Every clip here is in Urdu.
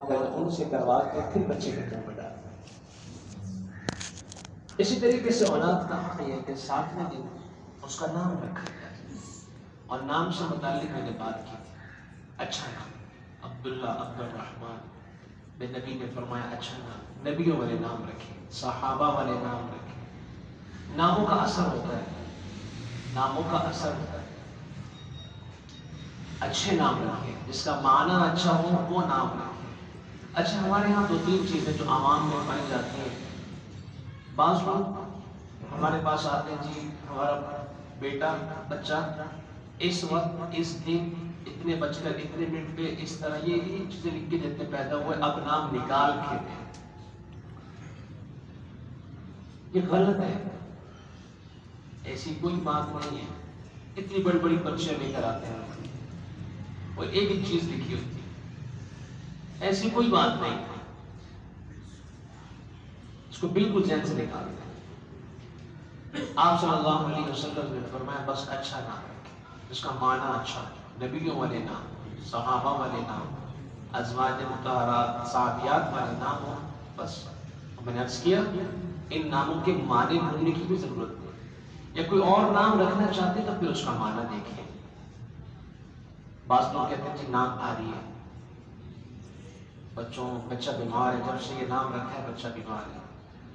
اگر ان سے کروا کے پھر بچے کے منہ میں ڈالنا۔ اسی طریقے سے اولاد کا حق یہ ہے کہ 7ویں دن اس کا نام رکھا جائے، اور نام سے متعلق میں نے بات کی تھی، اچھا نام، عبداللہ، عبد الرحمن، بے نبی نے فرمایا اچھا نام، نبیوں والے نام رکھیں، صحابہ والے نام رکھیں۔ ناموں کا اثر ہوتا ہے، ناموں کا اثر ہوتا ہے، اچھے نام رکھیں، جس کا معنی اچھا ہو وہ نام رکھیں۔ اچھا، ہمارے ہاں 2-3 چیزیں جو عوام میں پائی جاتی ہیں، بعض لوگ ہمارے پاس آتے ہیں، جی ہمارا بیٹا بچہ اس وقت اس دن اتنے بج کر اتنے منٹ پہ اس طرح یہ چیزیں لکھ کے دیتے پیدا ہوئے، اب نام نکال کے دیں۔ یہ غلط ہے، ایسی کوئی بات نہیں ہے۔ اتنی بڑی بڑی پرچیاں لے کر آتے ہیں اور ایک ایک چیز لکھی ہوتی ہے، ایسی کوئی بات نہیں، اس کو بالکل ذہن سے نکال دیں۔ آپ صلی اللہ علیہ وسلم نے فرمایا بس اچھا نام رکھیں، جس کا معنی اچھا ہو، نبیوں والے نام، صحابہ والے نام، ازواج مطہرات صحابیات والے نام ہو، بس۔ میں نے عرض کیا ان ناموں کے معنی ڈھونڈنے کی بھی ضرورت نہیں، یا کوئی اور نام رکھنا چاہتے تو پھر اس کا معنی دیکھیں۔ بعض لوگ کہتے ہیں جی نام بھاری ہے، بچہ بیمار ہے، جب سے یہ نام رکھا ہے بچہ بیمار ہے۔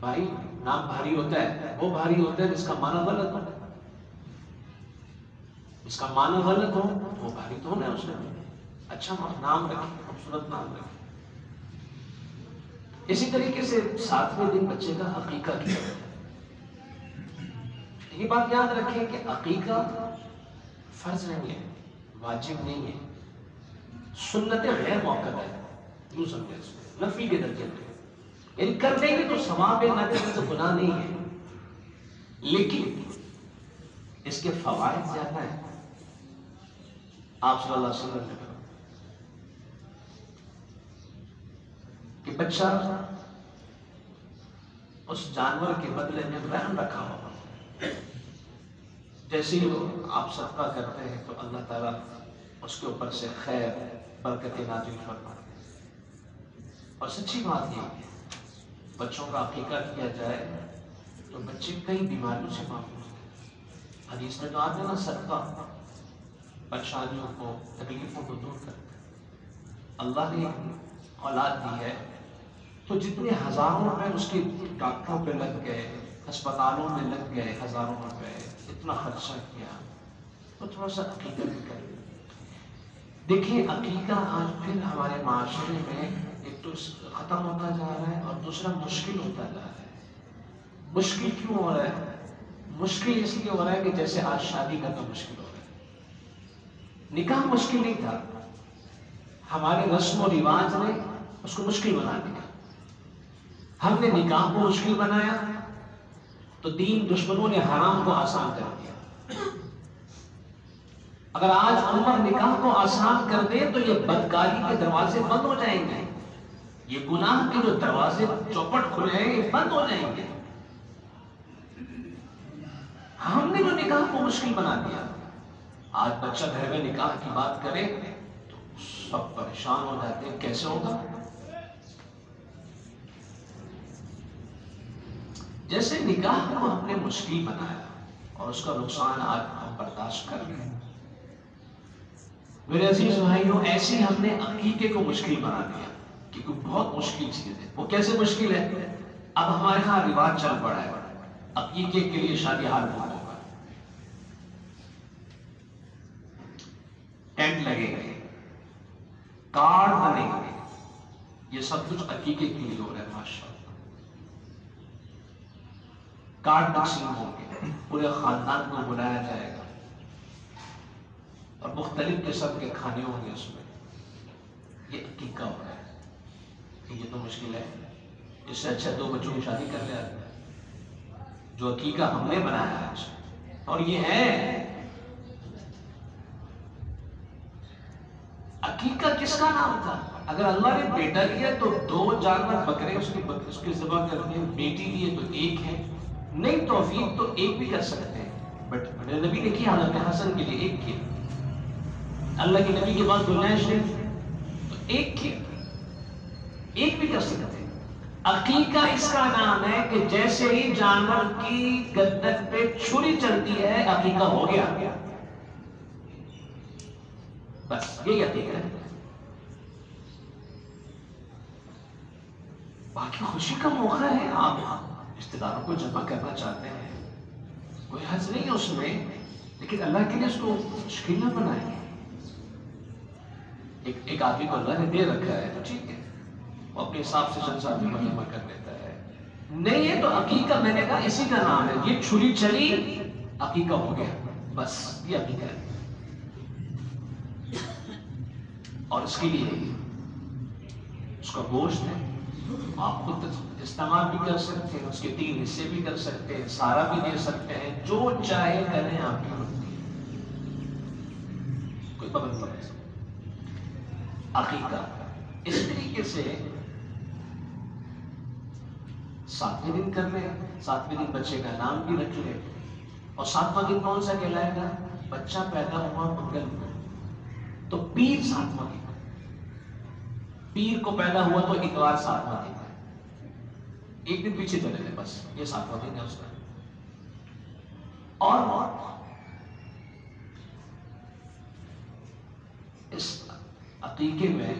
بھائی نام بھاری ہوتا ہے، وہ بھاری ہوتا ہے جس کا معنی غلط ہو، جس کا معنی غلط ہو وہ بھاری تو ہونا ہے اس میں۔ اچھا نام رکھیں، خوبصورت نام رکھیں۔ اسی طریقے سے 7ویں دن بچے کا عقیقہ کیا جاتا ہے۔ یہ بات یاد رکھیں کہ عقیقہ فرض نہیں ہے، واجب نہیں ہے، سنت غیر موقع ہے، یوں سمجھے اس کو، نفی کے درجے میں، یعنی کر دیں گے تو ثواب ہے، نہ کریں تو گناہ نہیں ہے، لیکن اس کے فوائد زیادہ ہیں۔ آپ صلی اللہ علیہ وسلم نے کہا کہ بچہ اس جانور کے بدلے میں رحم رکھا ہوگا، جیسے ہی آپ صدقہ کرتے ہیں تو اللہ تعالیٰ اس کے اوپر سے خیر برکت نازل فرماتے ہیں۔ اور سچی بات یہ ہے، بچوں کا عقیقہ کیا جائے تو بچے کئی بیماریوں سے محفوظ ہیں۔ حدیث میں تو آتا ہے نا، صدقہ پریشانیوں کو، تکلیفوں کو دور کرتا ہے۔ اللہ نے اولاد دی ہے تو جتنے ہزاروں روپے اس کے ڈاکٹروں پہ لگ گئے، ہسپتالوں میں لگ گئے ہزاروں روپے، اتنا خرچہ کیا، تو تھوڑا سا عقیقہ بھی کر لیں۔ دیکھیں عقیقہ آج پھر ہمارے معاشرے میں ایک تو ختم ہوتا جا رہا ہے، اور دوسرا مشکل ہوتا جا رہا ہے۔ مشکل کیوں ہو رہا ہے؟ مشکل اس لیے ہو رہا ہے کہ جیسے آج شادی کرنا مشکل ہو رہا ہے۔ نکاح مشکل نہیں تھا، ہمارے رسم و رواج نے اس کو مشکل بنا دیا۔ ہم نے نکاح کو مشکل بنایا تو دین دشمنوں نے حرام کو آسان کر دیا۔ اگر آج عمر نکاح کو آسان کر دے تو یہ بدکاری کے دروازے بند ہو جائیں گے، یہ گناہ کے جو دروازے چوپٹ کھلے ہیں یہ بند ہو جائیں گے۔ ہم نے جو نکاح کو مشکل بنا دیا، آج بچہ گھر میں نکاح کی بات کرے تو سب پریشان ہو جاتے ہیں، کیسے ہوگا؟ جیسے نکاح کو ہم نے مشکل بنایا اور اس کا نقصان آج ہم برداشت کر رہے ہیں، میرے عزیز بھائیوں ایسے ہم نے عقیقے کو مشکل بنا دیا، کیونکہ بہت مشکل چیز ہے۔ وہ کیسے مشکل ہے؟ اب ہمارے ہاں رواج چل پڑا ہے، عقیقے کے لیے شادی ہال بک ہوگا، ٹینٹ لگے گا، کارڈ بنے گے، یہ سب کچھ عقیقے کے لیے ہو رہا ہے۔ ماشاءاللہ کارڈ تقسیم ہوں گے، پورے خاندان کو بلایا جائے گا، اور مختلف قسم کے کھانے ہوں گے اس میں۔ یہ عقیقہ ہو رہا ہے کہ یہ تو مشکل ہے، اس سے اچھا 2 بچوں کی شادی کر لیا جو عقیقہ ہم نے بنایا ہے۔ اور یہ ہے عقیقہ کس کا نام تھا؟ اگر اللہ نے بیٹا دیا تو 2 جانور بکرے اس کے ذبح کر دیے، بیٹی دیے تو 1 ہے، نہیں توفیق تو 1 بھی کر سکتے ہیں، بٹ میرے نبی نے کیا حضرت حسن کے لیے 1 کیا، اللہ کے نبی کے پاس گنجائش ہے تو 1 کیا۔ ایک بھی کر سکتے ہیں۔ عقیقہ اس کا نام ہے کہ جیسے ہی جانور کی گردن پہ چھری چلتی ہے عقیقہ ہو گیا، بس یہی عقیقہ ہے۔ باقی خوشی کا موقع ہے، آپ رشتے داروں کو جمع کرنا چاہتے ہیں، کوئی حرج نہیں ہے اس میں، لیکن اللہ کے لیے اس کو مشکل نہ بنائیں۔ ایک آدمی کو اللہ نے دے رکھا ہے تو ٹھیک ہے، وہ اپنے حساب سے چند سال میں جمع کر لیتا ہے، نہیں ہے تو عقیقہ میں نے کہا اسی کا نام ہے، یہ چھری چلی عقیقہ ہو گیا، بس یہ عقیقہ ہے۔ اور اس کے لیے اس کا گوشت ہے، آپ خود استعمال بھی کر سکتے ہیں، اس کے 3 حصے بھی کر سکتے ہیں، سارا بھی دے سکتے ہیں، جو چاہے کریں، آپ کی مرضی ہے، کوئی پابندی نہیں۔ عقیقہ اس طریقے سے 7ویں دن کر لیں، 7ویں دن بچے کا نام بھی رکھ لیں، اور 7واں دن کون سا کہلائے گا؟ بچہ پیدا ہوا منگل میں، تو پیر 7واں دن، پیر کو پیدا ہوا تو اتوار 7واں دن ہے، ایک دن پیچھے چلے گئے، بس یہ 7واں دن ہے اس کا۔ اور اس عقیقے میں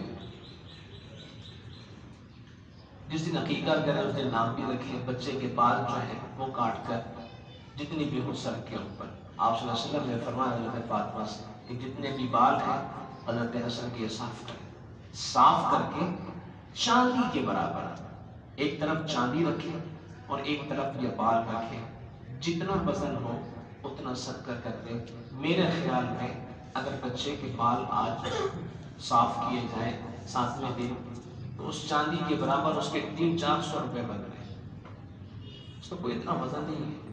جس دن عقیقہ کرے اس دن نام بھی رکھے، بچے کے بال جو ہیں وہ کاٹ کر جتنی بھی ہو سر کے اوپر، آپ صلی اللہ علیہ وسلم نے فرمایا حضرت فاطمہ سے کہ جتنے بھی بال ہیں حضرت حسن کے صاف کریں، صاف کر کے چاندی کے برابر ایک طرف چاندی رکھیں اور ایک طرف یہ بال رکھیں، جتنا وزن ہو اتنا صدقہ کر دیں۔ میرے خیال میں اگر بچے کے بال آج صاف کیے جائیں 7ویں دن تو اس چاندی کے برابر اس کے 300-400 روپے بن رہے ہیں، اس کا کوئی اتنا وزن نہیں ہے۔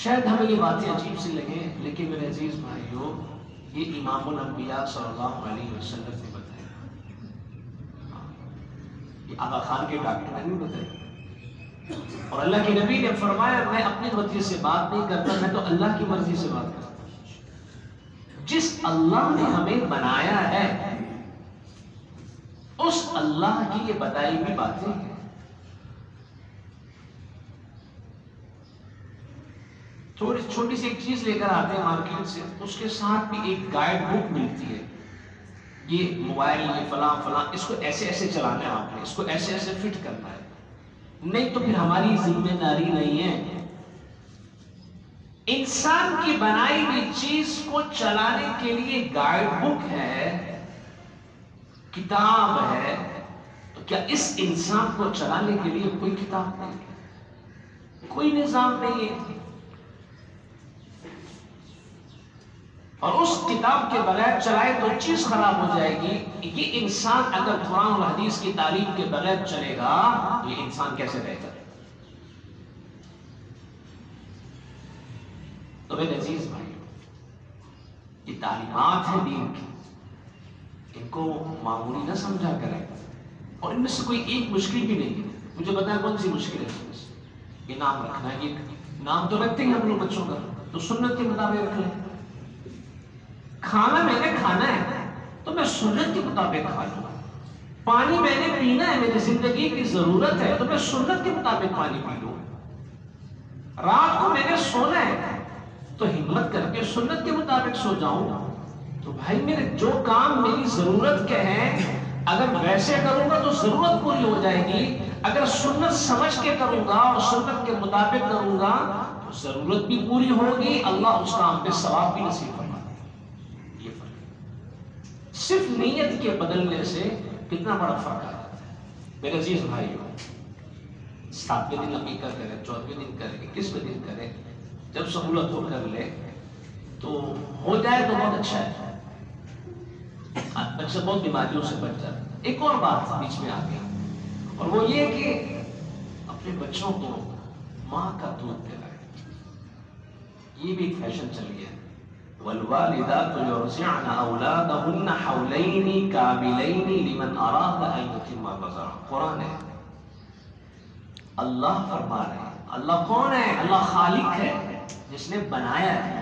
شاید ہمیں یہ باتیں عجیب سی لگیں، لیکن میرے عزیز بھائیوں یہ امام الانبیاء صلی اللہ علیہ وسلم نے بتایا، یہ آغا خان کے ڈاکٹر نے نہیں بتایا، اور اللہ کے نبی نے فرمایا میں اپنی مرضی سے بات نہیں کرتا، میں تو اللہ کی مرضی سے بات کرتا ہوں۔ جس اللہ نے ہمیں بنایا ہے اس اللہ کی یہ بتائی ہوئی باتیں ہیں۔ تھوڑی چھوٹی سی ایک چیز لے کر آتے ہیں مارکیٹ سے، اس کے ساتھ بھی ایک گائیڈ بک ملتی ہے، یہ موبائل میں فلاں فلاں اس کو ایسے ایسے چلانا ہے، آپ نے اس کو ایسے ایسے فٹ کرنا ہے، نہیں تو پھر ہماری ذمہ داری نہیں ہے۔ انسان کی بنائی ہوئی چیز کو چلانے کے لیے گائیڈ بک ہے، کتاب ہے، تو کیا اس انسان کو چلانے کے لیے کوئی کتاب نہیں ہے، کوئی نظام نہیں ہے؟ اور اس کتاب کے بغیر چلائے تو چیز خراب ہو جائے گی۔ یہ انسان اگر قرآن اور حدیث کی تعلیم کے بغیر چلے گا یہ انسان کیسے رہے گا؟ تو میرے عزیز بھائی یہ تعلیمات ہیں دین کی، ان کو معمولی نہ سمجھا کریں، اور ان میں سے کوئی ایک مشکل بھی نہیں ہے۔ مجھے بتائیں کون سی مشکل ہے؟ یہ نام رکھنا ہے، یہ نام تو رکھتے ہیں ہم لوگ بچوں کا، تو سنت کے مطابق رکھ لیں۔ کھانا میں نے کھانا ہے تو میں سنت کے مطابق کھا لوں، پانی میں نے پینا ہے، میری زندگی کی ضرورت ہے تو میں سنت کے مطابق پانی پی لوں، رات کو میں نے سونا ہے تو ہمت کر کے سنت کے مطابق سو جاؤں۔ تو بھائی میرے جو کام میری ضرورت کے ہیں اگر ویسے کروں گا تو ضرورت پوری ہو جائے گی، اگر سنت سمجھ کے کروں گا اور سنت کے مطابق کروں گا تو ضرورت بھی پوری ہوگی، اللہ اس کام پہ ثواب بھی نصیب فرما دے گا۔ یہ فرق صرف نیت کے بدلنے سے کتنا بڑا فرق آ جاتا ہے۔ میرے عزیز بھائیو 7ویں دن عقیقہ کرے، 14ویں دن کرے، 21ویں دن کرے، جب سہولت ہو کر لے تو ہو جائے تو بہت اچھا ہے، بچہ بہت بیماریوں سے بچ جاتا ہے۔ ایک اور بات بیچ میں آ گئی اور وہ یہ کہ اپنے بچوں کو ماں کا دودھ پلائے، یہ بھی ایک فیشن چل گیا ہے۔ والوالدات يرضعن اولادهن حولين كاملين لمن اراد ان يتم الرضاعة، قرآن ہے، اللہ فرما رہے ہیں۔ اللہ کون ہے؟ اللہ خالق ہے جس نے بنایا ہے،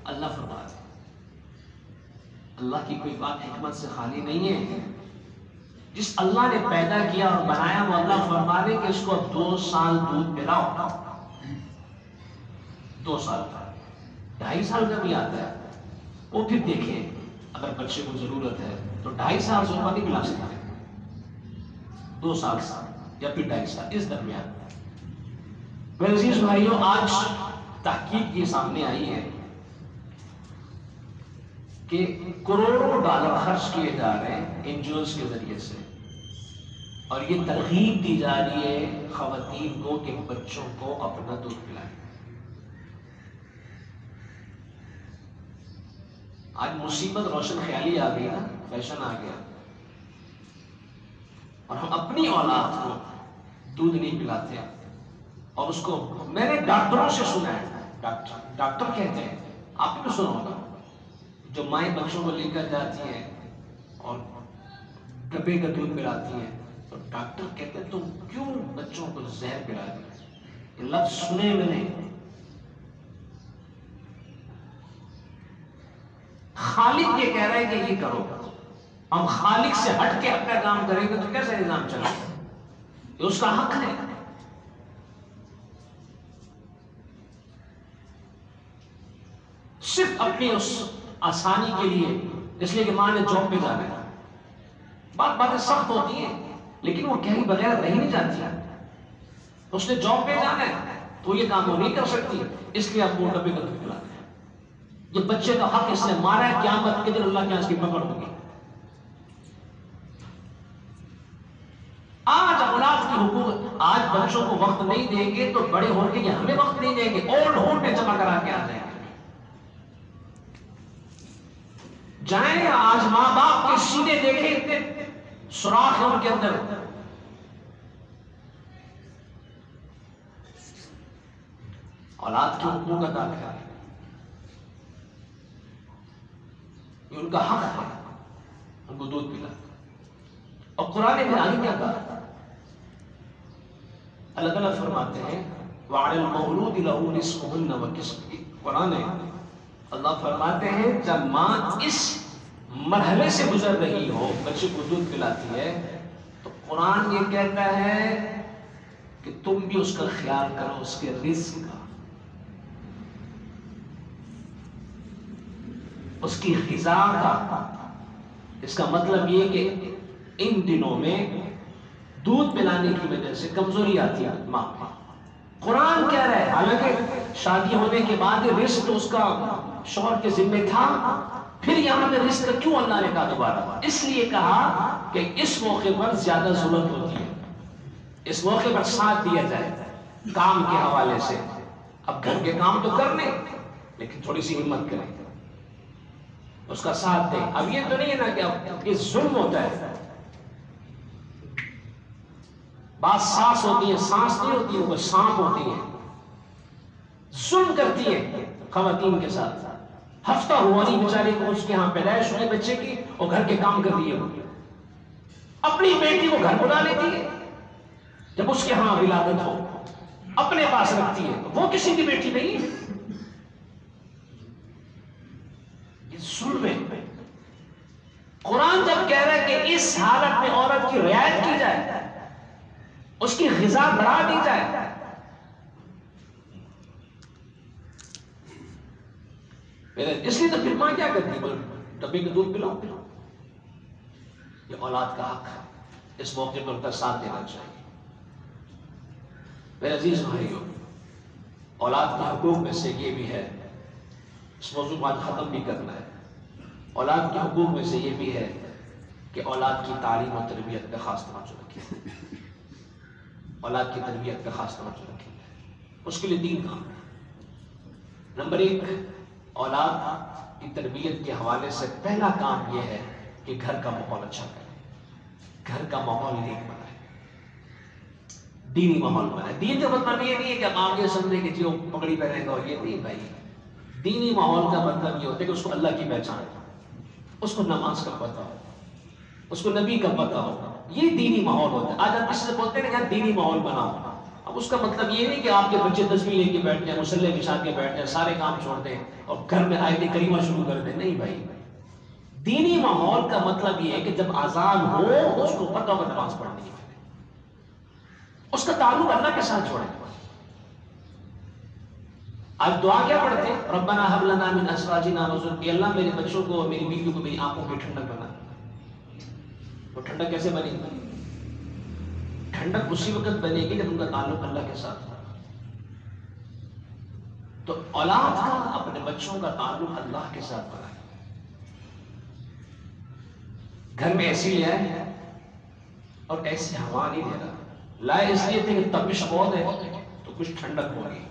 اللہ فرما رہے ہیں اللہ کی کوئی بات حکمت سے خالی نہیں ہے. جس اللہ نے پیدا کیا اور بنایا وہ اللہ فرما دے کہ اس کو 2 سال دودھ پلاؤ. 2 سال کا 2.5 سال کا بھی آتا ہے. وہ پھر دیکھیں اگر بچے کو ضرورت ہے تو 2.5 سال سے اوپر نہیں پلا سکتے. 2 سال یا پھر 2.5 سال اس درمیان. میرے عزیز بھائیوں، آج تحقیق یہ سامنے آئی ہے کہ کروڑوں ڈالر خرچ کیے جا رہے ہیں این جی اوز کے ذریعے سے، اور یہ ترغیب دی جا رہی ہے خواتین کو کہ بچوں کو اپنا دودھ پلائیں. آج مصیبت روشن خیالی آ گئی نا، فیشن آ گیا، اور ہم اپنی اولاد کو دودھ نہیں پلاتے. اور اس کو میں نے ڈاکٹروں سے سنا ہے، ڈاکٹر کہتے ہیں، آپ نے سنا ہوگا، جو مائیں بچوں کو لے کر جاتی ہیں اور ڈبے کا دودھ پلاتی ہیں تو ڈاکٹر کہتے ہیں تم کیوں بچوں کو زہر پلا دی؟ یہ لفظ سنے میں نہیں. خالق یہ کہہ رہا ہے کہ یہ کرو، ہم خالق سے ہٹ کے اپنا کام کریں گے تو کیسے نظام چلے گا؟ یہ اس کا حق ہے. صرف اپنی اس آسانی کے لیے، اس لیے کہ ماں نے جاب پہ جانا ہے. باتیں سخت ہوتی ہیں لیکن وہ کہیں بغیر رہ نہیں جاتی. اس نے جاب پہ جانا ہے تو یہ کام وہ نہیں کر سکتی، اس لیے آپ کو ڈبے کا دودھ پلاتے ہیں. یہ بچے کا حق اس نے مارا ہے، قیامت کے دن اللہ کے یہاں اس کی پکڑ ہوگی. آج اولاد کی حقوق، آج بچوں کو وقت نہیں دیں گے تو بڑے ہو کے ہمیں وقت نہیں دیں گے، اولڈ ہوم پہ جمع کرا کے آ جائیں گے. جائیں آج ماں باپ کے سینے دیکھیں، سوراخ ہے ان کے اندر. اولاد کے حقوق ادا کریں، یہ ان کا حق ہے، ان کو دودھ پلا. اور قرآن میں آگے کیا کہا؟ اللہ تعالیٰ فرماتے ہیں وَعَلَى الْمَوْلُودِ لَهُ رِزْقُهُنَّ وَكِسْوَتُهُنَّ. قرآن ہے، اللہ فرماتے ہیں جب ماں اس مرحلے سے گزر رہی ہو، بچے کو دودھ پلاتی ہے، تو قرآن یہ کہتا ہے کہ تم بھی اس کا خیال کرو، اس کے رزق کا، اس کی غذا کا. اس کا مطلب یہ کہ ان دنوں میں دودھ پلانے کی وجہ سے کمزوری آتی ہے ماں پہ. قرآن کہہ رہا ہے، حالانکہ شادی ہونے کے بعد رزق تو اس کا شوہر کے ذمہ تھا، پھر یہاں پہ رزق کیوں اللہ نے کہا دوبارہ؟ اس لیے کہا کہ اس موقع پر زیادہ ضرورت ہوتی ہے، اس موقع پر ساتھ دیا جائے کام کے حوالے سے. اب گھر کے کام تو کر لیں لیکن تھوڑی سی ہمت کریں، اس کا ساتھ دیں. اب یہ تو نہیں ہے نا کہ اب یہ ظلم ہوتا ہے. بات سانس ہوتی ہے، سانس نہیں ہوتی ہے، وہ سانپ ہوتی ہے، ظلم کرتی ہے خواتین کے ساتھ. ہفتہ ہوا نہیں بیچارے کو، اس کے ہاں پیدائش ہوئی بچے کی، اور گھر کے کام کر دیے. اپنی بیٹی کو گھر بلا لیتی ہے جب اس کے ہاں ولادت ہو، اپنے پاس رکھتی ہے، وہ کسی کی بیٹی نہیں ہے. یہ ظلم ہے. قرآن جب کہہ رہا ہے کہ اس حالت میں عورت کی رعایت کی جائے، اس کی غذا بڑھا دی جائے، اس لیے تو پھر ماں کیا کرتی ہے؟ ڈبے کا دودھ پلاؤ. یہ اولاد کا حق ہے، اس موقع پر ان کا ساتھ دینا چاہیے. میرے عزیز بھائیوں، اولاد کے حقوق میں سے یہ بھی ہے، اس موضوع کو آج ختم بھی کرنا ہے. اولاد کے حقوق میں سے یہ بھی ہے کہ اولاد کی تعلیم و تربیت کا خاص توجہ رکھیں. اولاد کی تربیت کا خاص توجہ رکھیں، اس کے لیے 3 کام ہے. نمبر 1، اولاد کی تربیت کے حوالے سے پہلا کام یہ ہے کہ گھر کا ماحول اچھا کریں، گھر کا ماحول نیک بنائیں، دینی ماحول بنائیں. دین کا مطلب یہ نہیں ہے کہ ہم آگے سمجھیں کہ جو پگڑی پہنے گا، اور یہ نہیں بھائی. دینی ماحول کا مطلب یہ ہوتا ہے کہ اس کو اللہ کی پہچان ہو، اس کو نماز کا پتہ ہو، اس کو نبی کا پتہ ہو. یہ دینی ماحول ہوتا ہے. آج آپ کسی سے بولتے ہیں کہ دینی ماحول بناؤ، اب اس کا مطلب یہ نہیں کہ آپ کے بچے تسبیح لے کے بیٹھ جائیں، مصلی بچھا کے بیٹھ جائیں، سارے کام چھوڑ دیں اور گھر میں آیت کریمہ شروع کر دیں. نہیں بھائی، دینی ماحول کا مطلب یہ ہے کہ جب اذان ہو اس کو پتہ ہوگا نماز پڑھنی ہے، اس کا تعلق اللہ کے ساتھ چھوڑے۔ آج دعا کیا پڑھتے ہیں؟ ربنا هب لنا من ازواجنا وذرياتنا، اللہ میرے بچوں کو، میری بیوی کو، میری آنکھوں کی ٹھنڈک بنا۔ وہ ٹھنڈک کیسے بنے گی؟ ٹھنڈک اسی وقت بنے گی جب ان کا تعلق اللہ کے ساتھ ہو۔ تو اولاد کا، اپنے بچوں کا تعلق اللہ کے ساتھ بنائے۔ گھر میں ایسی لے آئے اور ایسی ہوا نہیں دے رہا، لائے اس لیے تھے کہ تپش بہت ہے تو کچھ ٹھنڈک ہوگی،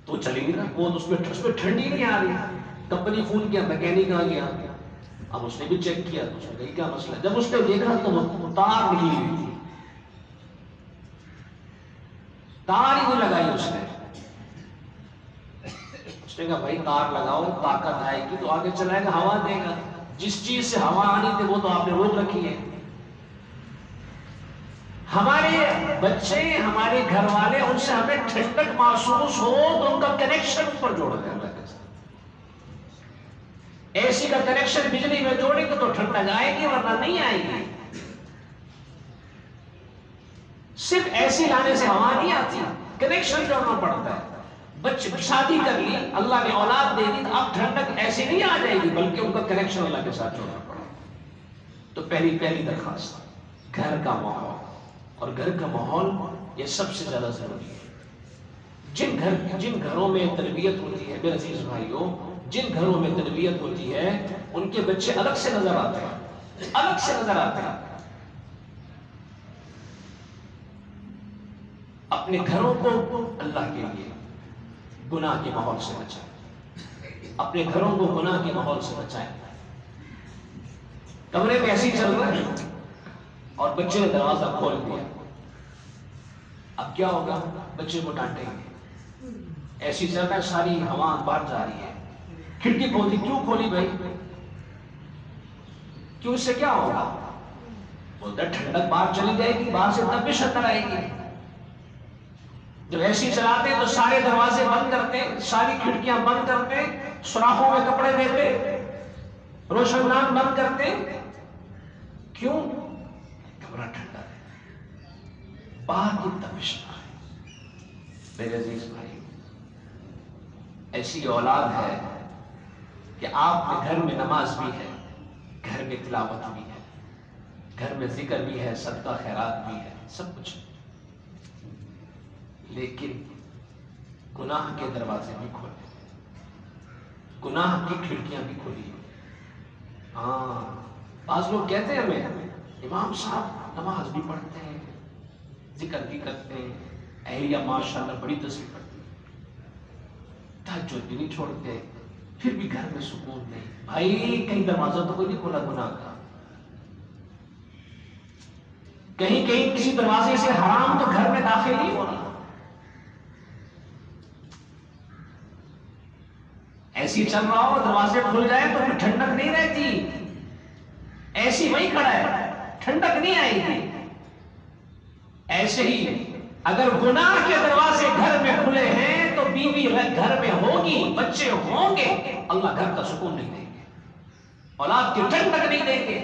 تو چلی نہیں رہا، وہ اس میں ٹھنڈی نہیں آ رہی۔ کمپنی فون کیا، میکینک آ گیا، اب اس نے بھی چیک کیا تو اس نے کہا کیا مسئلہ ہے، جب اس نے دیکھا تو وہ تار نکلی ہوئی تھی، تار ہی نہیں لگائی اس نے کہا بھائی تار لگاؤ، طاقت آئے گی تو آگے چلائے گا، ہوا دے گا، جس چیز سے ہوا آنی تھی وہ تو آپ نے روک رکھی ہے۔ ہمارے بچے، ہمارے گھر والے، ان سے ہمیں ٹھنڈک محسوس ہو تو ان کا کنیکشن پر جوڑ دیں اللہ کے ساتھ۔ اے سی کا کنیکشن بجلی میں جوڑیں گے تو ٹھنڈک آئے گی ورنہ نہیں آئے گی۔ صرف ایسی لانے سے ہوا نہیں آتی، کنیکشن جوڑنا پڑتا ہے۔ بچے شادی کر لی، اللہ نے اولاد دے دی، تو اب ٹھنڈک ایسی نہیں آ جائے گی بلکہ ان کا کنیکشن اللہ کے ساتھ جوڑنا پڑا۔ تو پہلی درخواست گھر کا ماحول، اور گھر کا ماحول یہ سب سے زیادہ ضروری ہے۔ جن گھروں میں تربیت ہوتی ہے میرے عزیز بھائیوں، جن گھروں میں تربیت ہوتی ہے ان کے بچے الگ سے نظر آتے ہیں، الگ سے نظر آتے ہیں۔ اپنے گھروں کو اللہ کے لیے گناہ کے ماحول سے بچائیں، اپنے گھروں کو گناہ کے ماحول سے بچائیں۔ کمرے میں ایسے ہی چل رہا ہے اور بچے نے دروازہ کھول دیا، اب کیا ہوگا؟ بچے کو ڈانٹیں گے، ایسی چل رہا ہے، ساری ہوا باہر جا رہی ہے، کھڑکی کھولی، کیوں کھولی بھائی؟ کیوں؟ اس سے کیا ہوگا؟ بولتا ہے ٹھنڈک باہر چلی جائے گی، باہر سے تپش اندر آئے گی۔ جب ایسی چلاتے تو سارے دروازے بند کرتے، ساری کھڑکیاں بند کرتے، سوراخوں میں کپڑے دیتے، روشندان بند کرتے۔ کیوں؟ کمرہ ٹھنڈا ہے، باہر کی تپش نہ آئے۔ میرے عزیز بھائی، ایسی اولاد ہے کہ آپ کے گھر میں نماز بھی ہے، گھر میں تلاوت بھی ہے، گھر میں ذکر بھی ہے، صدقہ خیرات بھی ہے، سب کچھ، لیکن گناہ کے دروازے بھی کھولے، گناہ کی کھڑکیاں بھی کھولی۔ ہاں، بعض لوگ کہتے ہیں ہمیں امام صاحب نماز بھی پڑھتے ہیں، ذکر بھی کرتے ہیں، اہلیہ ماشاءاللہ بڑی تصویر پڑھتی ہے، تہجد بھی نہیں چھوڑتے، پھر بھی گھر میں سکون نہیں۔ بھائی کہیں دروازہ تو کوئی نہیں کھولا گناہ کا؟ کہیں کسی دروازے سے حرام تو گھر میں داخل نہیں ہو رہا؟ ایسی چل رہا ہو دروازے کھل جائے تو پھر ٹھنڈک نہیں رہتی، ایسی وہی کھڑا ہے، ٹھنڈک نہیں آئے گی۔ ایسے ہی اگر گناہ کے دروازے گھر میں کھلے ہیں تو بیوی گھر میں ہوگی، بچے ہوں گے، اللہ گھر کا سکون نہیں دیں گے، اولاد کی ٹھنڈک نہیں دیں گے۔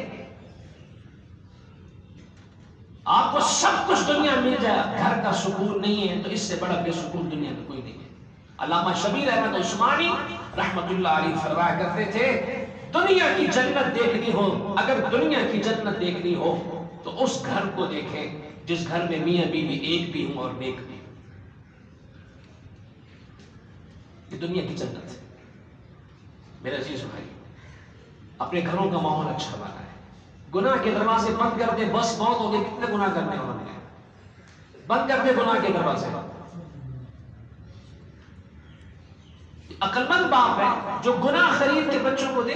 آپ کو سب کچھ دنیا مل جائے، گھر کا سکون نہیں ہے تو اس سے بڑا بے سکون دنیا میں کوئی نہیں ہے۔ علامہ شبیر احمد عثمانی رحمت اللہ علیہ فرمایا کرتے تھے، دنیا کی جنت دیکھنی ہو، اگر دنیا کی جنت دیکھنی ہو تو اس گھر کو دیکھیں جس گھر میں میاں بیوی ایک بھی ہوں اور نیک بھی ہوں۔ یہ دنیا کی جنت ہے۔ میرے عزیز بھائی، اپنے گھروں کا ماحول اچھا بنا ہے، گناہ کے دروازے بند کر دے، بس بہت ہو گئے، کتنے گناہ کرنے انہوں نے، بند کر دے گناہ کے دروازے۔ عقل مند باپ ہے جو گناہ خرید کے بچوں کو دے،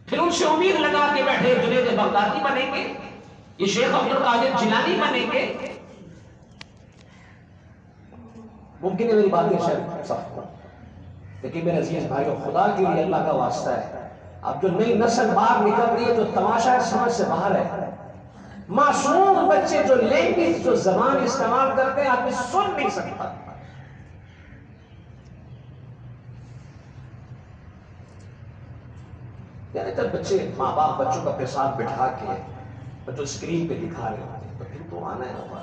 پھر ان سے امید لگا کے بیٹھے جنید بغدادی بنیں گے، یہ شیخ عبد القادر جیلانی بنیں گے۔ ممکن ہے میری باتیں شاید سخت ہوں، لیکن میرے عزیز بھائیو، خدا کے لیے اللہ کا واسطہ ہے، اب جو نئی نسل باہر نکل رہی ہے جو تماشا سمجھ سے باہر ہے، معصوم بچے جو لینگویج، جو زبان استعمال کرتے ہیں آدمی سن نہیں سکتا۔ یعنی جب بچے ماں باپ بچوں کا اپنے ساتھ بٹھا کے جو اسکرین پہ دکھا رہے ہوتے ہیں تو پھر تو آنا ہے ہوگا.